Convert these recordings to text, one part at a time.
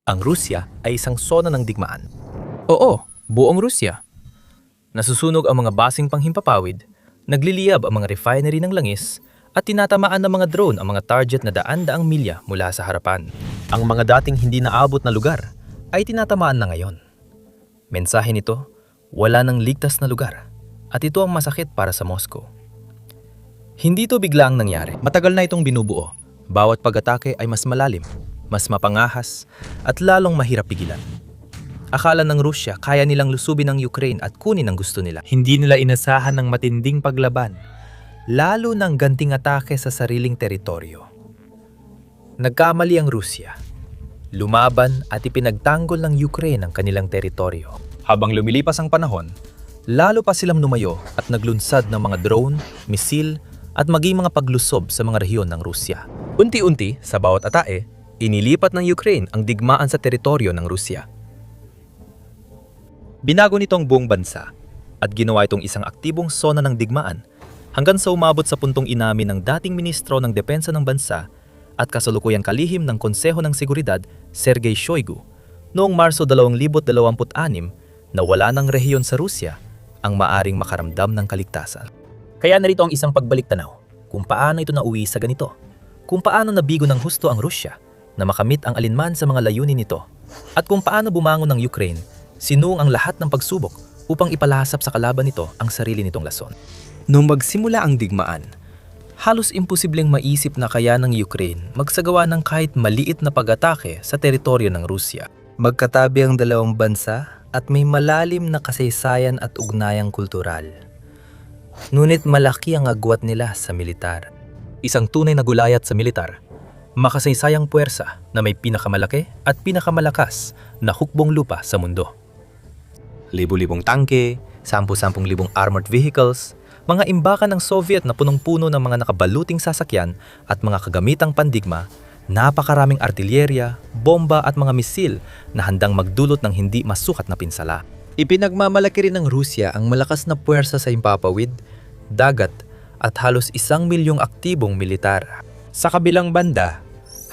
Ang Rusya ay isang sona ng digmaan. Oo, buong Rusya. Nasusunog ang mga basing panghimpapawid, nagliliyab ang mga refinery ng langis, at tinatamaan ng mga drone ang mga target na daan-daang milya mula sa harapan. Ang mga dating hindi naabot na lugar ay tinatamaan na ngayon. Mensahe nito, wala nang ligtas na lugar, at ito ang masakit para sa Moscow. Hindi ito biglaang nangyari. Matagal na itong binubuo. Bawat pag-atake ay mas malalim, mas mapangahas, at lalong mahirap pigilan. Akala ng Rusya kaya nilang lusubin ang Ukraine at kunin ang gusto nila. Hindi nila inasahan ng matinding paglaban, lalo ng ganting atake sa sariling teritoryo. Nagkamali ang Rusya. Lumaban at ipinagtanggol ng Ukraine ang kanilang teritoryo. Habang lumilipas ang panahon, lalo pa silang lumayo at naglunsad ng mga drone, misil, at maging mga paglusob sa mga rehiyon ng Rusya. Unti-unti, sa bawat atake, inilipat ng Ukraine ang digmaan sa teritoryo ng Rusya. Binago nito ang buong bansa at ginawa itong isang aktibong sona ng digmaan hanggang sa umabot sa puntong inamin ng dating ministro ng depensa ng bansa at kasalukuyang kalihim ng Konseho ng Seguridad, Sergei Shoigu, noong Marso 2026 na wala ng rehiyon sa Rusya ang maaring makaramdam ng kaligtasan. Kaya narito ang isang pagbalik-tanaw kung paano ito nauwi sa ganito, kung paano nabigo ng husto ang Rusya na makamit ang alinman sa mga layunin nito, at kung paano bumangon ng Ukraine sinuong ang lahat ng pagsubok upang ipalasap sa kalaban nito ang sarili nitong lason. Nung magsimula ang digmaan, halos imposibleng maisip na kaya ng Ukraine magsagawa ng kahit maliit na pag-atake sa teritoryo ng Rusya. Magkatabi ang dalawang bansa at may malalim na kasaysayan at ugnayang kultural. Ngunit malaki ang agwat nila sa militar. Isang tunay na gulayat sa militar, makasaysayang puwersa na may pinakamalaki at pinakamalakas na hukbong lupa sa mundo. Libu-libong tangke, 10,000 armored vehicles, mga imbakan ng Soviet na punong-puno ng mga nakabaluting sasakyan at mga kagamitang pandigma, napakaraming artilyerya, bomba at mga misil na handang magdulot ng hindi masukat na pinsala. Ipinagmamalaki rin ng Rusya ang malakas na puwersa sa himpapawid, dagat at halos 1 milyong aktibong militar. Sa kabilang banda,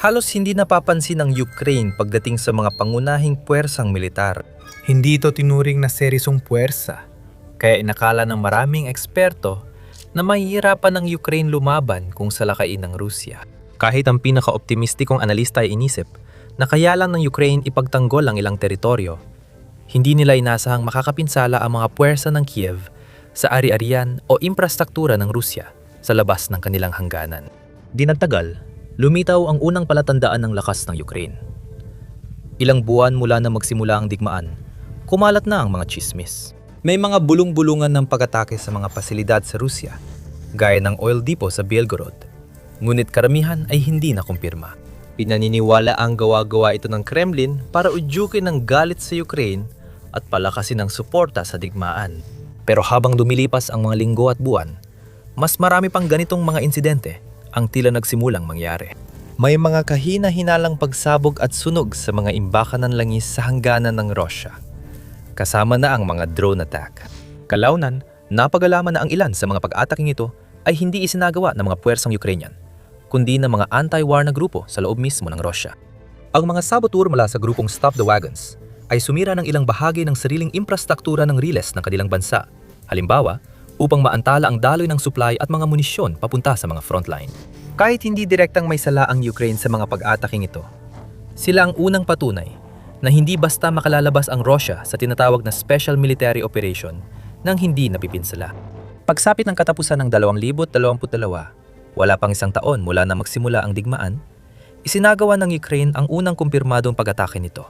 halos hindi napapansin ng Ukraine pagdating sa mga pangunahing puwersang militar. Hindi ito tinuring na seryosong puwersa, kaya inakala ng maraming eksperto na mahihirapan ng Ukraine lumaban kung salakain ng Rusya. Kahit ang pinaka-optimistikong analista ay inisip na kaya lang ng Ukraine ipagtanggol ang ilang teritoryo, hindi nila inasahang makakapinsala ang mga puwersa ng Kiev sa ari-arian o infrastruktura ng Rusya sa labas ng kanilang hangganan. Di nagtagal, lumitaw ang unang palatandaan ng lakas ng Ukraine. Ilang buwan mula na magsimula ang digmaan, kumalat na ang mga tsismis. May mga bulong-bulungan ng pag-atake sa mga pasilidad sa Rusya, gaya ng oil depot sa Belgorod. Ngunit karamihan ay hindi nakumpirma. Pinaniniwala ang gawa-gawa ito ng Kremlin para udyukin ng galit sa Ukraine at palakasin ang suporta sa digmaan. Pero habang dumilipas ang mga linggo at buwan, mas marami pang ganitong mga insidente ang tila nagsimulang mangyari. May mga kahina-hinalang pagsabog at sunog sa mga imbakan ng langis sa hangganan ng Rusya, kasama na ang mga drone attack. Kalaunan, napagalaman na ang ilan sa mga pag-ataking ito ay hindi isinagawa ng mga puwersang Ukrainian, kundi ng mga anti-war na grupo sa loob mismo ng Rusya. Ang mga saboteur mula sa grupong Stop the Wagons ay sumira ng ilang bahagi ng sariling infrastruktura ng riles ng kanilang bansa, halimbawa, upang maantala ang daloy ng supply at mga munisyon papunta sa mga frontline. Kahit hindi direktang may sala ang Ukraine sa mga pag-ataking ito, sila ang unang patunay na hindi basta makalalabas ang Rusya sa tinatawag na Special Military Operation nang hindi napipinsala. Pagsapit ng katapusan ng 2022, wala pang isang taon mula na magsimula ang digmaan, isinagawa ng Ukraine ang unang kumpirmadong pag-atake nito,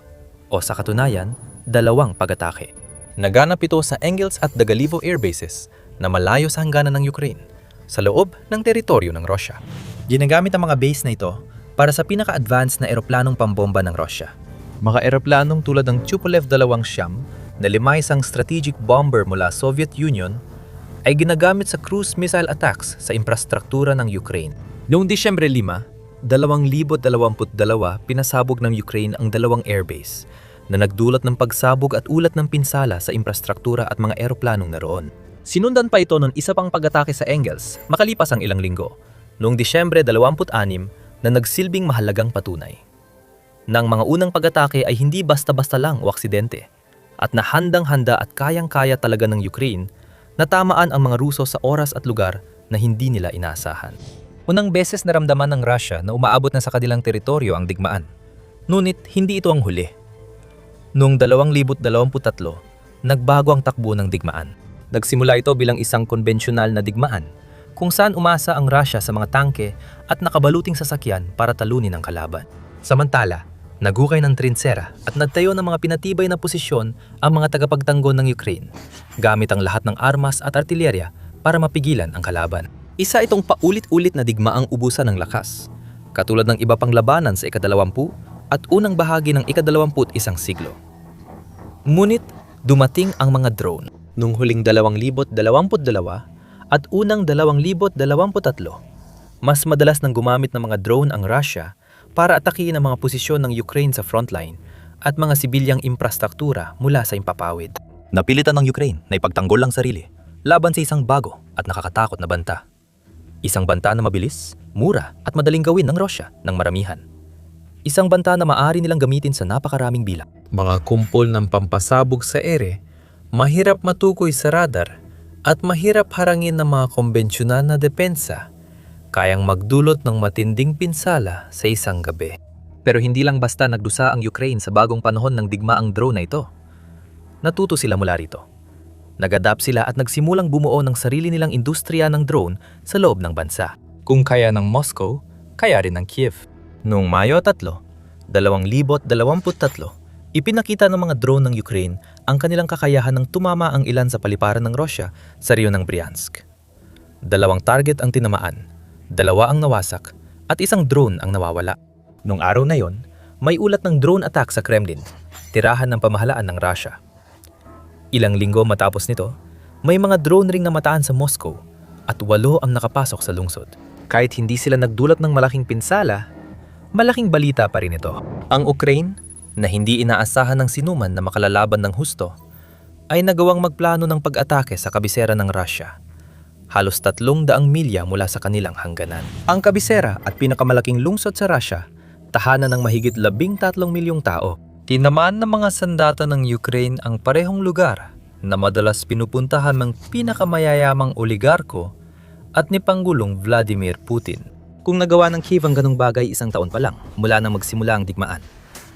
o sa katunayan, 2 pag-atake. Naganap ito sa Engels at Dagalivo air bases na malayo sa hangganan ng Ukraine, sa loob ng teritoryo ng Rusya. Ginagamit ang mga base na ito para sa pinaka-advanced na eroplanong pambomba ng Rusya. Mga eroplanong tulad ng Tupolev-200 na 5 isang strategic bomber mula Soviet Union ay ginagamit sa cruise missile attacks sa infrastruktura ng Ukraine. Noong Disyembre 5, 2022, pinasabog ng Ukraine ang 2 airbase na nagdulot ng pagsabog at ulat ng pinsala sa infrastruktura at mga eroplanong naroon. Sinundan pa ito ng isa pang pag-atake sa Engels makalipas ang ilang linggo, noong Disyembre 26 na nagsilbing mahalagang patunay. Nang mga unang pag-atake ay hindi basta-basta lang o aksidente at nahandang-handa at kayang-kaya talaga ng Ukraine na tamaan ang mga Ruso sa oras at lugar na hindi nila inaasahan. Unang beses naramdaman ng Russia na umaabot na sa kanilang teritoryo ang digmaan. Ngunit hindi ito ang huli. Noong 2023, nagbago ang takbo ng digmaan. Nagsimula ito bilang isang konbensyonal na digmaan kung saan umasa ang Russia sa mga tangke at nakabaluting sasakyan para talunin ang kalaban. Samantala, nagukay ng trinsera at nagtayo ng mga pinatibay na posisyon ang mga tagapagtanggol ng Ukraine gamit ang lahat ng armas at artilerya para mapigilan ang kalaban. Isa itong paulit-ulit na digmaang ubusan ng lakas, katulad ng iba pang labanan sa ika-20 at unang bahagi ng ika-21 siglo. Ngunit dumating ang mga drone noong huling 2022 at unang 2023. Mas madalas nang gumamit ng mga drone ang Russia para atakihin ang mga posisyon ng Ukraine sa frontline at mga sibilyang infrastruktura mula sa impapawid. Napilitan ng Ukraine na ipagtanggol ang sarili laban sa isang bago at nakakatakot na banta. Isang banta na mabilis, mura at madaling gawin ng Russia ng maramihan. Isang banta na maaari nilang gamitin sa napakaraming bilang. Mga kumpol ng pampasabog sa ere, mahirap matukoy sa radar at mahirap harangin ng mga konbensyonal na depensa, kayang magdulot ng matinding pinsala sa isang gabi. Pero hindi lang basta nagdusa ang Ukraine sa bagong panahon ng digmaang drone na ito. Natuto sila mula rito. Nag-adapt sila at nagsimulang bumuo ng sarili nilang industriya ng drone sa loob ng bansa. Kung kaya ng Moscow, kaya rin ng Kiev. Noong Mayo 3, 2023, ipinakita ng mga drone ng Ukraine ang kanilang kakayahan ng tumama ang ilan sa paliparan ng Russia sa rehiyon ng Bryansk. 2 target ang tinamaan, 2 ang nawasak, at 1 drone ang nawawala. Noong araw na yon, may ulat ng drone attack sa Kremlin, tirahan ng pamahalaan ng Russia. Ilang linggo matapos nito, may mga drone ring namataan sa Moscow at 8 ang nakapasok sa lungsod. Kahit hindi sila nagdulot ng malaking pinsala, malaking balita pa rin ito. Ang Ukraine, na hindi inaasahan ng sinuman na makalalaban ng husto, ay nagawang magplano ng pag-atake sa kabisera ng Russia. Halos 300 milya mula sa kanilang hangganan. Ang kabisera at pinakamalaking lungsod sa Russia, tahanan ng mahigit 13 milyong tao. Tinamaan ng mga sandata ng Ukraine ang parehong lugar na madalas pinupuntahan ng pinakamayayamang oligarko at ni Pangulong Vladimir Putin. Kung nagawa ng Kiev ang ganong bagay 1 taon pa lang mula nang magsimula ang digmaan,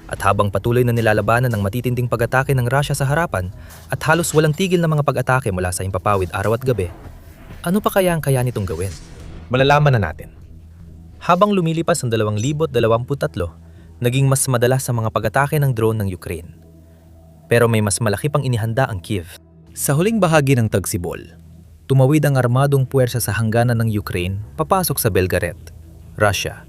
at habang patuloy na nilalabanan ng matitinding pag-atake ng Russia sa harapan at halos walang tigil na mga pag-atake mula sa impapawid araw at gabi, ano pa kaya ang kaya nitong gawin? Malalaman na natin. Habang lumilipas ang 2023, naging mas madalas sa mga pag-atake ng drone ng Ukraine. Pero may mas malaki pang inihanda ang Kiev. Sa huling bahagi ng tagsibol, tumawid ang armadong puwersa sa hangganan ng Ukraine papasok sa Belgorod, Russia,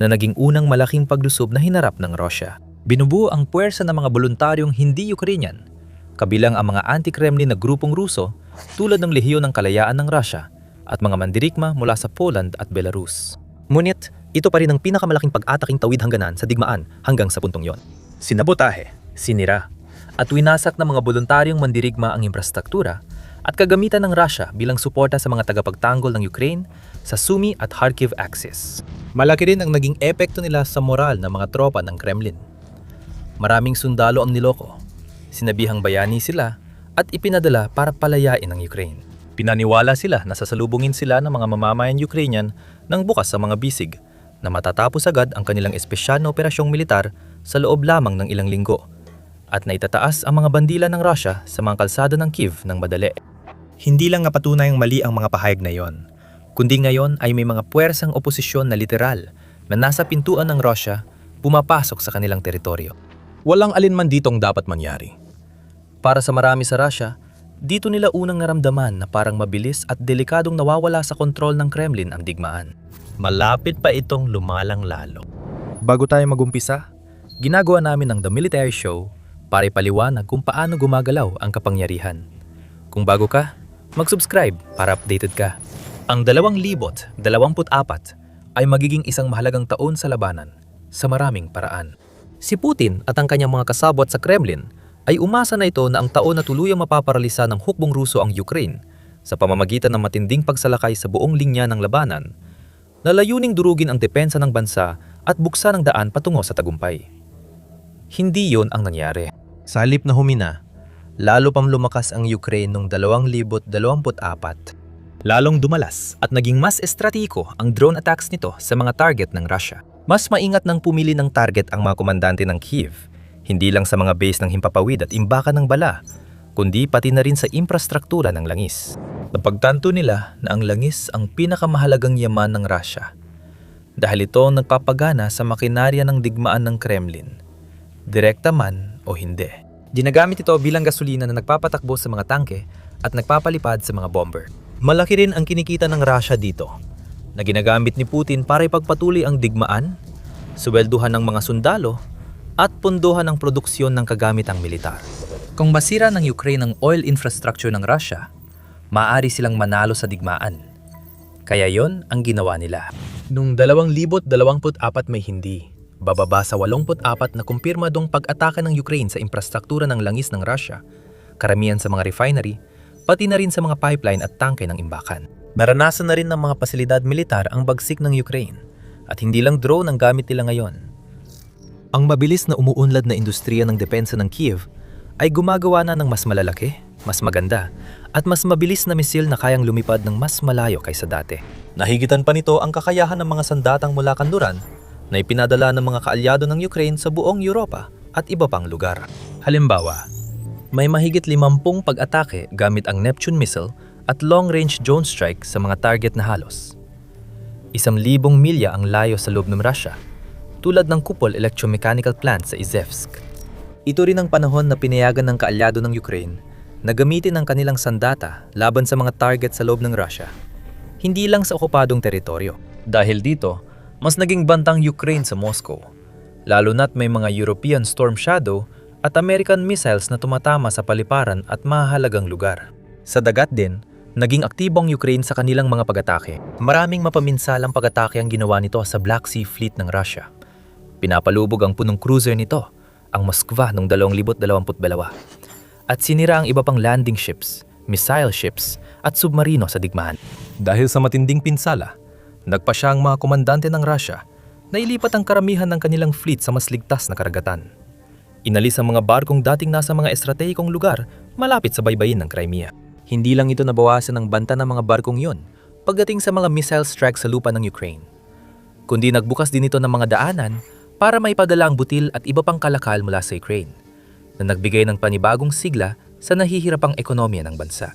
na naging unang malaking paglusob na hinarap ng Russia. Binubuo ang puwersa ng mga voluntaryong hindi Ukrainian, kabilang ang mga anti-Kremlin na grupong Ruso tulad ng Lehiyon ng Kalayaan ng Russia at mga mandirigma mula sa Poland at Belarus. Ngunit, ito pa rin ang pinakamalaking pag-ataking tawid hangganan sa digmaan hanggang sa puntong yon. Sinabotahe, sinira, at winasak ng mga voluntaryong mandirigma ang infrastruktura at kagamitan ng Russia bilang suporta sa mga tagapagtanggol ng Ukraine sa Sumy at Kharkiv axis. Malaki rin ang naging epekto nila sa moral ng mga tropa ng Kremlin. Maraming sundalo ang niloko, sinabihang bayani sila at ipinadala para palayain ang Ukraine. Pinaniwala sila na sasalubungin sila ng mga mamamayan Ukrainian ng bukas sa mga bisig na matatapos agad ang kanilang espesyal na operasyong militar sa loob lamang ng ilang linggo at naitataas ang mga bandila ng Russia sa mga kalsada ng Kiev ng madali. Hindi lang napatunayang mali ang mga pahayag na yon, kundi ngayon ay may mga puwersang oposisyon na literal na nasa pintuan ng Russia pumapasok sa kanilang teritoryo. Walang alinman ditong dapat mangyari. Para sa marami sa Russia, dito nila unang naramdaman na parang mabilis at delikadong nawawala sa kontrol ng Kremlin ang digmaan. Malapit pa itong lumalang lalo. Bago tayo magumpisa, ginagawa namin ang The Military Show para ipaliwanag kung paano gumagalaw ang kapangyarihan. Kung bago ka, mag-subscribe para updated ka. Ang 2024 ay magiging isang mahalagang taon sa labanan sa maraming paraan. Si Putin at ang kanyang mga kasabwat sa Kremlin ay umasa na ito na ang taon na tuluyang mapaparalisa ng hukbong Ruso ang Ukraine sa pamamagitan ng matinding pagsalakay sa buong linya ng labanan na layuning durugin ang depensa ng bansa at buksan ang daan patungo sa tagumpay. Hindi yon ang nangyari. Sa halip na humina, lalo pang lumakas ang Ukraine noong 2024. Lalong dumalas at naging mas estratiko ang drone attacks nito sa mga target ng Russia. Mas maingat nang pumili ng target ang mga komandante ng Kiev, hindi lang sa mga base ng himpapawid at imbakan ng bala, kundi pati na rin sa infrastruktura ng langis. Napagtanto nila na ang langis ang pinakamahalagang yaman ng Russia dahil ito ang nagpapagana sa makinarya ng digmaan ng Kremlin, direkta man o hindi. Ginagamit ito bilang gasolina na nagpapatakbo sa mga tangke at nagpapalipad sa mga bomber. Malaki rin ang kinikita ng Russia dito na ginagamit ni Putin para ipagpatuloy ang digmaan, swelduhan ng mga sundalo at punduhan ang produksyon ng kagamitang militar. Kung masira ng Ukraine ang oil infrastructure ng Russia, maaari silang manalo sa digmaan. Kaya yon ang ginawa nila. Noong 2024 may hindi, bababa sa 84 na kumpirmadong pag-atake ng Ukraine sa infrastruktura ng langis ng Russia, karamihan sa mga refinery, pati na rin sa mga pipeline at tangke ng imbakan. Naranasan na rin ng mga pasilidad militar ang bagsik ng Ukraine at hindi lang drone ang gamit nila ngayon. Ang mabilis na umuunlad na industriya ng depensa ng Kiev ay gumagawa na ng mas malalaki, mas maganda, at mas mabilis na misil na kayang lumipad ng mas malayo kaysa dati. Nahigitan pa nito ang kakayahan ng mga sandatang mula kanluran na ipinadala ng mga kaalyado ng Ukraine sa buong Europa at iba pang lugar. Halimbawa, may mahigit 50 pag-atake gamit ang Neptune missile at long-range drone strike sa mga target na halos 1,000 milya ang layo sa loob ng Russia, tulad ng Kupol electromechanical plant sa Izhevsk. Ito rin ang panahon na pinayagan ng kaalyado ng Ukraine na gamitin ang kanilang sandata laban sa mga target sa loob ng Russia, hindi lang sa okupadong teritoryo. Dahil dito, mas naging bantang Ukraine sa Moscow, lalo na't may mga European Storm Shadow at American missiles na tumatama sa paliparan at mahalagang lugar. Sa dagat din, naging aktibong Ukraine sa kanilang mga pag-atake. Maraming mapaminsalang pag-atake ang ginawa nito sa Black Sea Fleet ng Russia. Pinapalubog ang punong cruiser nito, ang Moskva noong 2022, at sinira ang iba pang landing ships, missile ships at submarino sa digmaan. Dahil sa matinding pinsala, nagpa siya ang mga komandante ng Russia na ilipat ang karamihan ng kanilang fleet sa mas ligtas na karagatan. Inalis ang mga barkong dating nasa mga estratehikong lugar malapit sa baybayin ng Crimea. Hindi lang ito nabawasan ng banta ng mga barkong yon pagdating sa mga missile strikes sa lupa ng Ukraine, kundi nagbukas din ito ng mga daanan para maipadala ang butil at iba pang kalakal mula sa Ukraine, na nagbigay ng panibagong sigla sa nahihirapang ekonomiya ng bansa.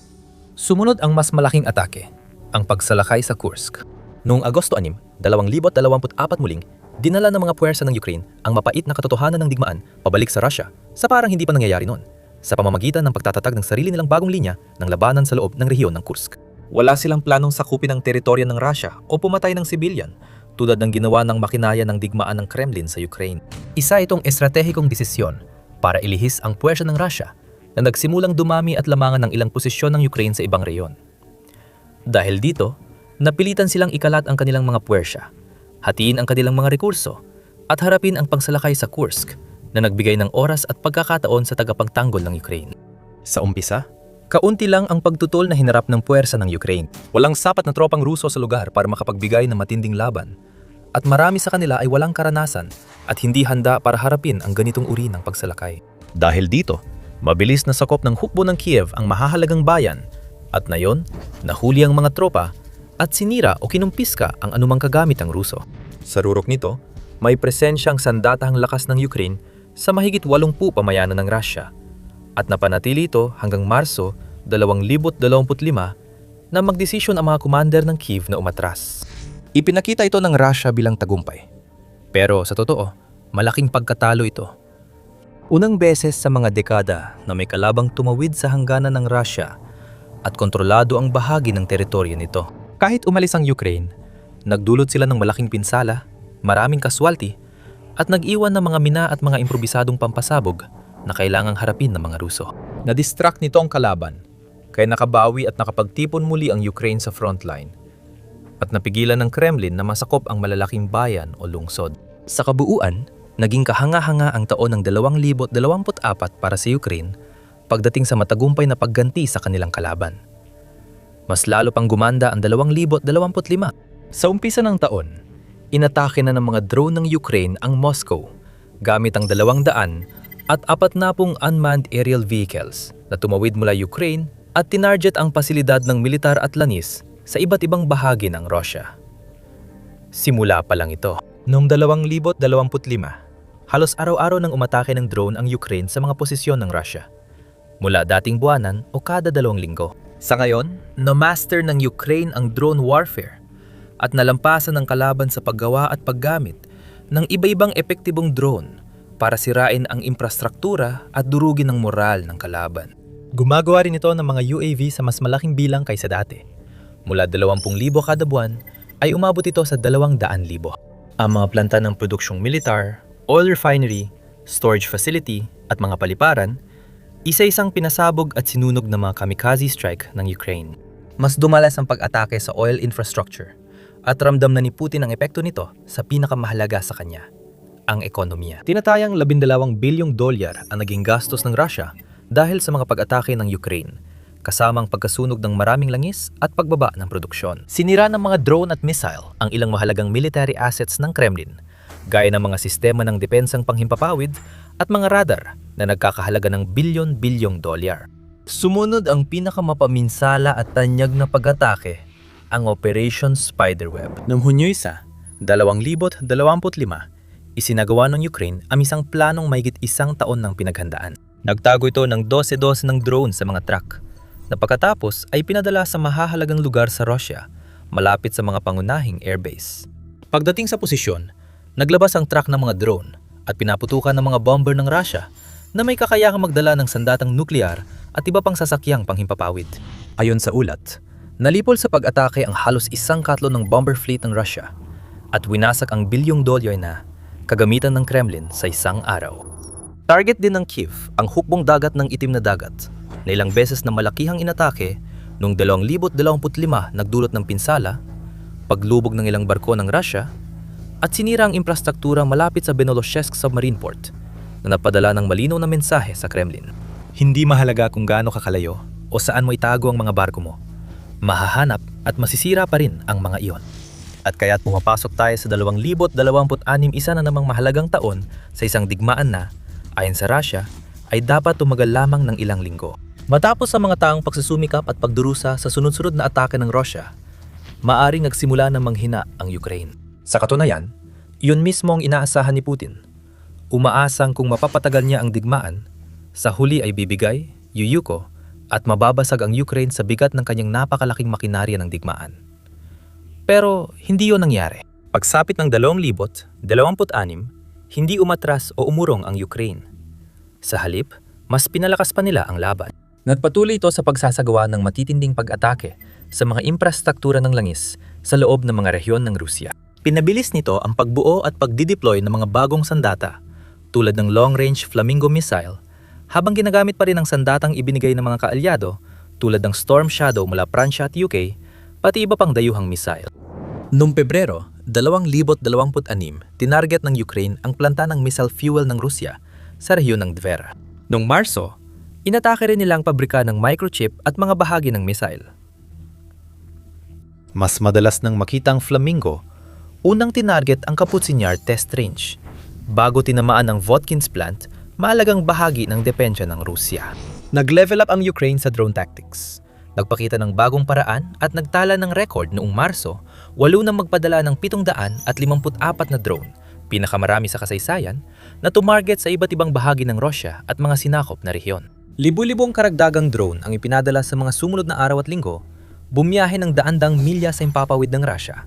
Sumunod ang mas malaking atake, ang pagsalakay sa Kursk. Noong Agosto 6, 2024 muling, dinala ng mga puwersa ng Ukraine ang mapait na katotohanan ng digmaan pabalik sa Russia sa parang hindi pa nangyayari noon, sa pamamagitan ng pagtatatag ng sarili nilang bagong linya ng labanan sa loob ng rehiyon ng Kursk. Wala silang planong sakupin ang teritoryo ng Russia o pumatay ng sibilyan, tulad ng ginawa ng makinaya ng digmaan ng Kremlin sa Ukraine. Isa itong estratehikong desisyon para ilihis ang puwersa ng Russia na nagsimulang dumami at lamangan ng ilang posisyon ng Ukraine sa ibang rehiyon. Dahil dito, napilitan silang ikalat ang kanilang mga puwersa, hatiin ang kanilang mga rekurso, at harapin ang pagsalakay sa Kursk na nagbigay ng oras at pagkakataon sa tagapagtanggol ng Ukraine. Sa umpisa, kaunti lang ang pagtutol na hinarap ng puwersa ng Ukraine. Walang sapat na tropang Ruso sa lugar para makapagbigay ng matinding laban, at marami sa kanila ay walang karanasan at hindi handa para harapin ang ganitong uri ng pagsalakay. Dahil dito, mabilis na sakop ng hukbo ng Kiev ang mahahalagang bayan, at nayon, nahuli ang mga tropa at sinira o kinumpiska ang anumang kagamit ng Ruso. Sa rurok nito, may presensyang sandatahang lakas ng Ukraine sa mahigit 80 pamayanan ng Russia, at napanatili ito hanggang Marso 2025 na magdesisyon ang mga commander ng Kiev na umatras. Ipinakita ito ng Russia bilang tagumpay. Pero sa totoo, malaking pagkatalo ito. Unang beses sa mga dekada na may kalabang tumawid sa hangganan ng Russia at kontrolado ang bahagi ng teritoryo nito. Kahit umalis ang Ukraine, nagdulot sila ng malaking pinsala, maraming kaswalti, at nag-iwan ng mga mina at mga improbisadong pampasabog na kailangang harapin ng mga Ruso. Na-distract nito ang kalaban, kaya nakabawi at nakapagtipon muli ang Ukraine sa frontline, at napigilan ng Kremlin na masakop ang malalaking bayan o lungsod. Sa kabuuan, naging kahanga-hanga ang taon ng 2024 para sa Ukraine pagdating sa matagumpay na pagganti sa kanilang kalaban. Mas lalo pang gumanda ang 2025. Sa umpisa ng taon, inatake na ng mga drone ng Ukraine ang Moscow gamit ang 200 at 40 unmanned aerial vehicles na tumawid mula Ukraine at tinarget ang pasilidad ng militar at langis sa iba't ibang bahagi ng Russia. Simula pa lang ito. Noong 2025, halos araw-araw nang umatake ng drone ang Ukraine sa mga posisyon ng Russia. Mula dating buwanan o kada 2 linggo. Sa ngayon, na-master ng Ukraine ang drone warfare at nalampasan ng kalaban sa paggawa at paggamit ng iba-ibang epektibong drone para sirain ang infrastruktura at durugin ang moral ng kalaban. Gumagawa rin ito ng mga UAV sa mas malaking bilang kaysa dati. Mula 20,000 kada buwan ay umabot ito sa 200,000. Ang mga planta ng produksyong militar, oil refinery, storage facility at mga paliparan, isa-isang pinasabog at sinunog ng mga kamikaze strike ng Ukraine. Mas dumalas ang pag-atake sa oil infrastructure at ramdam na ni Putin ang epekto nito sa pinakamahalaga sa kanya, ang ekonomiya. Tinatayang $12 bilyong ang naging gastos ng Russia dahil sa mga pag-atake ng Ukraine, kasamang pagkasunog ng maraming langis at pagbaba ng produksyon. Sinira ng mga drone at missile ang ilang mahalagang military assets ng Kremlin, gaya ng mga sistema ng depensang panghimpapawid at mga radar na nagkakahalaga ng bilyon-bilyong dolyar. Sumunod ang pinakamapaminsala at tanyag na pag-atake, ang Operation Spiderweb. Noong Hunyo 1, 2025, isinagawa ng Ukraine ang isang planong mahigit 1 taon ng pinaghandaan. Nagtago ito ng 12 ng drone sa mga truck na pagkatapos ay pinadala sa mahahalagang lugar sa Russia, malapit sa mga pangunahing airbase. Pagdating sa posisyon, naglabas ang truck ng mga drone at pinaputukan ng mga bomber ng Russia na may kakayahang magdala ng sandatang nuklear at iba pang sasakyang panghimpapawid. Ayon sa ulat, nalipol sa pag-atake ang halos 1/4 ng bomber fleet ng Russia at winasak ang bilyong dolyar na kagamitan ng Kremlin sa isang araw. Target din ng Kyiv ang hukbong dagat ng Itim na Dagat na ilang beses na malakihang inatake noong 2025 nagdulot ng pinsala, paglubog ng ilang barko ng Russia, at sinira ang infrastruktura malapit sa Benolozhsk Submarine Port na napadala ng malinaw na mensahe sa Kremlin. Hindi mahalaga kung gaano kakalayo o saan mo itago ang mga barko mo. Mahahanap at masisira pa rin ang mga iyon. At kaya't pumapasok tayo sa 2026, isa na namang mahalagang taon sa isang digmaan na, ayon sa Russia, ay dapat tumagal lamang ng ilang linggo. Matapos sa mga taong pagsusumikap at pagdurusa sa sunod-sunod na atake ng Russia, maaring nagsimula ng manghina ang Ukraine. Sa katunayan, iyon mismo ang inaasahan ni Putin. Umaasang kung mapapatagal niya ang digmaan, sa huli ay bibigay, yuyuko, at mababasag ang Ukraine sa bigat ng kanyang napakalaking makinarya ng digmaan. Pero hindi yun nangyari. Pagsapit ng 2026, hindi umatras o umurong ang Ukraine. Sa halip, mas pinalakas pa nila ang laban. Nagpatuloy ito sa pagsasagawa ng matitinding pag-atake sa mga infrastruktura ng langis sa loob ng mga rehiyon ng Rusya. Pinabilis nito ang pagbuo at pagdideploy ng mga bagong sandata tulad ng long-range Flamingo missile, habang ginagamit pa rin ang sandatang ibinigay ng mga kaalyado tulad ng Storm Shadow mula Pransya at UK, pati iba pang dayuhang missile. Noong Pebrero 2026, tinarget ng Ukraine ang planta ng missile fuel ng Rusya sa rehiyon ng Dvera. Noong Marso, inatake rin nila ang pabrika ng microchip at mga bahagi ng missile. Mas madalas nang makita ang Flamingo, unang tinarget ang Kapuscinyar test range. Bago tinamaan ang Votkins plant, maalagang bahagi ng depensya ng Rusya. Nag-level up ang Ukraine sa drone tactics. Nagpakita ng bagong paraan at nagtala ng record noong Marso, 8 nang magpadala ng 754 na drone, pinakamarami sa kasaysayan, na tumarget sa iba't ibang bahagi ng Rusya at mga sinakop na rehiyon. Libu-libong karagdagang drone ang ipinadala sa mga sumunod na araw at linggo, bumiyahe ng daan-daang milya sa impapawid ng Rusya.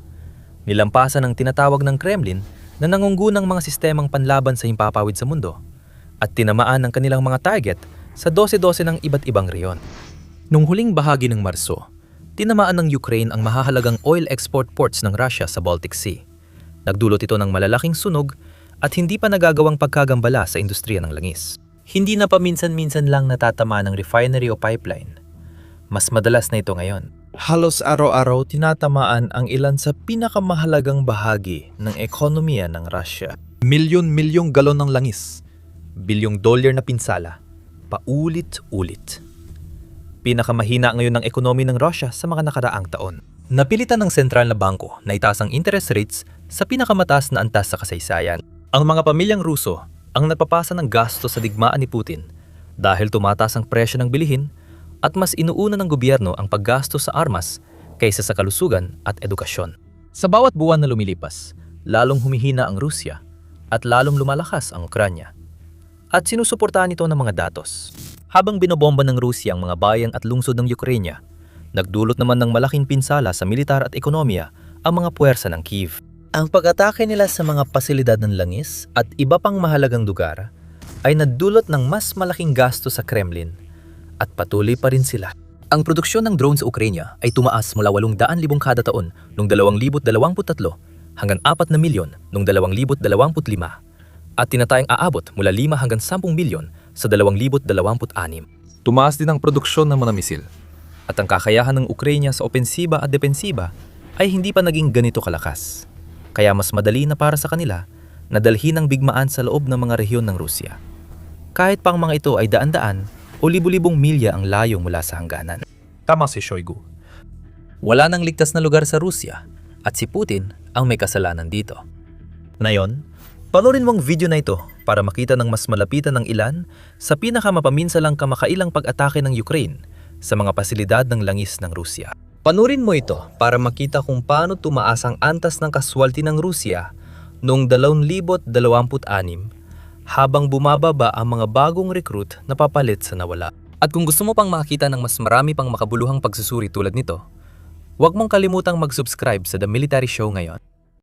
Nilampasan ng tinatawag ng Kremlin na nangunggunang mga sistemang panlaban sa himpapawid sa mundo at tinamaan ng kanilang mga target sa 12-12 ng iba't ibang reyon. Nung huling bahagi ng Marso, tinamaan ng Ukraine ang mahahalagang oil export ports ng Russia sa Baltic Sea. Nagdulot ito ng malalaking sunog at hindi pa nagagawang pagkagambala sa industriya ng langis. Hindi na paminsan-minsan lang natatama ng refinery o pipeline. Mas madalas na ito ngayon. Halos araw-araw tinatamaan ang ilan sa pinakamahalagang bahagi ng ekonomiya ng Russia. Milyon-milyong galon ng langis, bilyong dolyar na pinsala, paulit-ulit. Pinakamahina ngayon ng ekonomi ng Russia sa mga nakaraang taon. Napilitan ng sentral na bangko na itaas ang interest rates sa pinakamataas na antas sa kasaysayan. Ang mga pamilyang Ruso, ang nagpapasa ng gasto sa digmaan ni Putin dahil tumataas ang presyo ng bilihin at mas inuuna ng gobyerno ang paggasto sa armas kaysa sa kalusugan at edukasyon. Sa bawat buwan na lumilipas, lalong humihina ang Rusya at lalong lumalakas ang Ukranya. At sinusuportahan ito ng mga datos. Habang binobomba ng Rusya ang mga bayan at lungsod ng Ukraine, nagdulot naman ng malaking pinsala sa militar at ekonomiya ang mga puwersa ng Kyiv. Ang pag-atake nila sa mga pasilidad ng langis at iba pang mahalagang lugar ay nagdulot ng mas malaking gasto sa Kremlin at patuloy pa rin sila. Ang produksyon ng drone sa Ukraine ay tumaas mula 800,000 kada taon noong 2023 hanggang 4 na milyon noong 2025 at tinatayang aabot mula 5 hanggang 10 milyon sa 2026. Tumaas din ang produksyon ng mga misil at ang kakayahan ng Ukraine sa opensiba at depensiba ay hindi pa naging ganito kalakas. Kaya mas madali na para sa kanila na dalhin ang bigmaan sa loob ng mga rehiyon ng Rusya. Kahit pang mga ito ay daan-daan o libu-libong milya ang layo mula sa hangganan. Tama si Shoigu. Wala nang ligtas na lugar sa Rusya at si Putin ang may kasalanan dito. Ngayon, panoorin mong video na ito para makita ng mas malapitan ng ilan sa pinakamapaminsalang kamakailang pag-atake ng Ukraine sa mga pasilidad ng langis ng Rusya. Panurin mo ito para makita kung paano tumaas ang antas ng kaswalti ng Rusya noong 2026 habang bumababa ang mga bagong recruit na papalit sa nawala. At kung gusto mo pang makita ng mas marami pang makabuluhang pagsusuri tulad nito, huwag mong kalimutang mag-subscribe sa The Military Show ngayon.